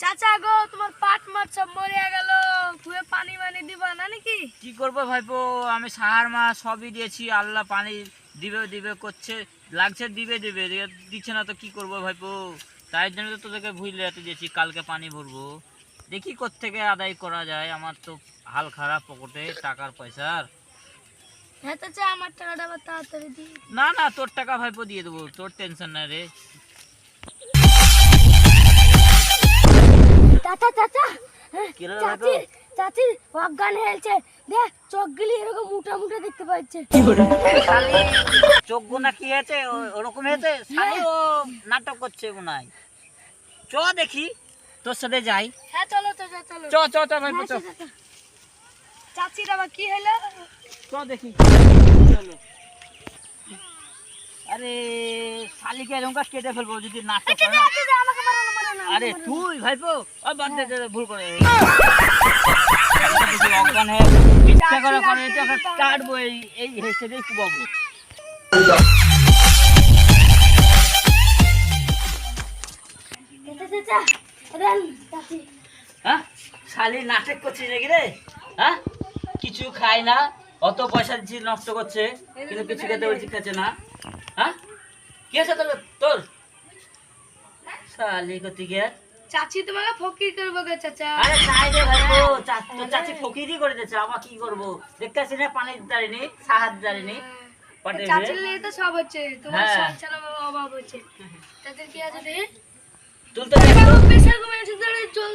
চাচা গো তোমার পাট মাছ সব মরে গেল, তুমি পানি মানি দিবা না নাকি? কি করবো ভাইপো, আমি সার মাছ সবই দিয়েছি, আল্লাহ পানি দিবে দিবে করছে, লাগছে দিবে দিবে দিচ্ছে না তো কি করবো ভাইপো। তাই জন্য তো তোদেরকে ভুলে যেতে দিয়েছি, কালকে পানি ভরবো। দেখি কোত্থেকে আদায় করা যায়, আমার তো হাল খারাপ পকেটে টাকার পয়সার। হ্যাঁ চাচা আমার টাকাটা আবার তাড়াতাড়ি দিই। না না তোর টাকা ভাইপো দিয়ে দেবো, তোর টেনশন না রে। চাচা চাচা কি রে চাচি ভাইপো? চাচি অজ্ঞান হয়েছে, দেখ চোখগুলি এরকম মোটা মোটা দেখতে পাচ্ছে। শালি চোখ গোনা কি হয়েছে, ওরকম হয়েছে শালি, ও নাটক করছে মনে হয়। চ দেখি তোর সাথে যাই। হ্যাঁ চলো চাচা চলো। চ চ চ ভাইপো চ। চাচির আবার কি হলো? চ দেখি। চলো। আরে শালিকে এরকম কাজ কেটে ফেলবো যদি নাটক করে না। আমাকে মারো না মারো না। আরে তুই ভাইপো বাদ দে, ভুল করে অজ্ঞান হয়ে ইচ্ছা করে করে এটা কাটবো, এই এই হেসে দিয়ে কুবাবো। চাচা চাচা রান চাচি। হ্যাঁ শালি নাটক করছিস নাকি রে? হ্যাঁ কিছু খাই না, অত পয়সা দিচ্ছি নষ্ট করছে, কিন্তু কিছু খেতে বলছি খাচ্ছে না। হ্যাঁ কি আছে তোর তোর শালি করতে গিয়ে? চাচি তোমাকে ফকির করবো গো চাচা। আরে তাই রে ভাইপো, তোর চাচি ফকিরই করে দিয়েছে, আমার কি করবো? দেখতে আসি না পানির দাঁড়িনি, সাহায্য দাঁড়িনি পাটে চাচির লিয়ে তো সব হচ্ছে, তোমার হ্যাঁ। সংসারে অভাব হচ্ছে। চাচির কি আছে রে? তুই তো দেখো প্রেসার কমেছে ধরে চল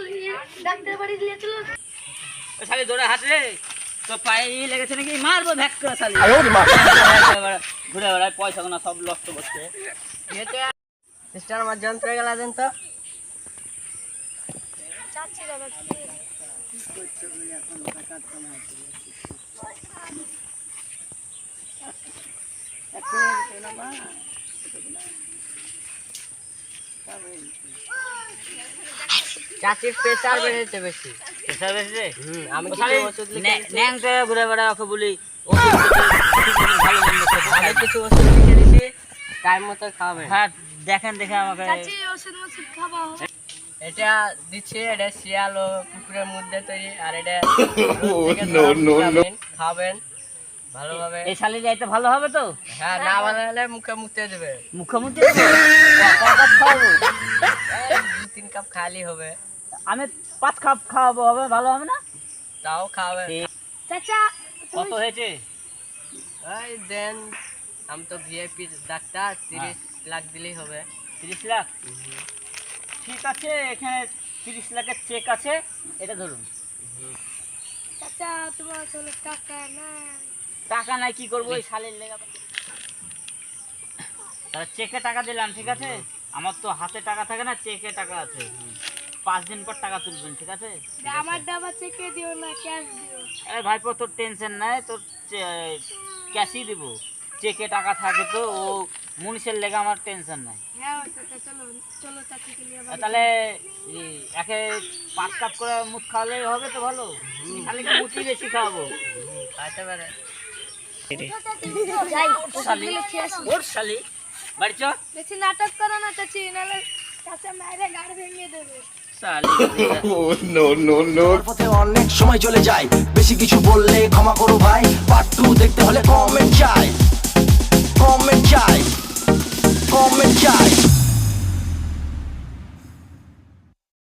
ডাক্তার বাড়ি নিয়ে চলো। শালি দৌড়ে হাত রে, তো পায়ে লেগেছে নাকি? মারবো ভ্যাক করে শালি। ঘুরে বেড়ায় পয়সা গোনা সব নষ্ট করছে। সিস্টার আমার যন্ত্র গেল দেন তো। চাচি বাবা কি চাচির প্রেসার বেড়েছে বেশি। প্রেসার বেশি? আমি ও কিছু শালি ওষুধ লিখে দিছি। ন্যাংটা ঘুরে বেড়ায়, ওকে বলি ওষুধ খেতে, ভালো মন্দ খেতে আমি খাই। কিছু ওষুধ লিখে দিছি, টাইম মতো খাবে। হ্যাঁ দেখেন দেখে আমাকে। চাচি ওষুধ মষুধ খাবা? এটা দিচ্ছি, এটা শিয়াল ও কুকুরের মধ্যে তৈরি, আর এটা খাবেন ভালোভাবে। এই শালি যাইতে ভালো হবে তো? হ্যাঁ না বানালে মুখে মুতে দেবে। মুখোমুখি দেবো? কত খাওয়াবো? 2-3 কাপ খালি হবে, আমি 5 কাপ খাওয়াবো, হবে ভালো হবে না? তাও খাবে। চাচা কত হয়েছে? এই দেন, আমি তো ভিআইপি ডাক্তার, 30 লাখ দিলেই হবে। 30 লাখ? ঠিক আছে, এখানে 30 লাখের চেক আছে, এটা ধরুন। চাচা তোমার চলো টাকা না। টাকা নাই কি করবো, ওই শালের লেগা। তাহলে চেকে টাকা দিলাম, ঠিক আছে? আমার তো হাতে টাকা থাকে না, চেকে টাকা আছে। 5 দিন পর টাকা তুলবেন, ঠিক আছে? আমার ডাবা চেকে দিও না, ক্যাশ দিও। আরে ভাইপো তোর টেনশন নাই, তোর ক্যাশই দিব। চেকে টাকা থাকে তো, ও মুনিশের লেগে আমার টেনশন নাই। হ্যাঁ চাচা চলো চলো চাচিকে নিয়ে বাড়ি। তাহলে একে 5 কাপ করে মুখ খাওয়ালেই হবে তো ভালো? শালিকে মুচি বেশি খাওয়াবো। খাইতে পারে। যাই শালি ওষুধগুলো খেয়ে আসি। ওর শালি বাড়ি চ। বেশি নাটক করো না চাচি, নাহলে চাচা মায়েরা গাড় ভেঙে দেবে। পথে অনেক সময় চলে যায়, বেশি কিছু বললে ক্ষমা করো ভাই। পার্ট 2 দেখতে হলে কমেন্ট চাই, কমেন্ট চাই, কমেন্ট চাই।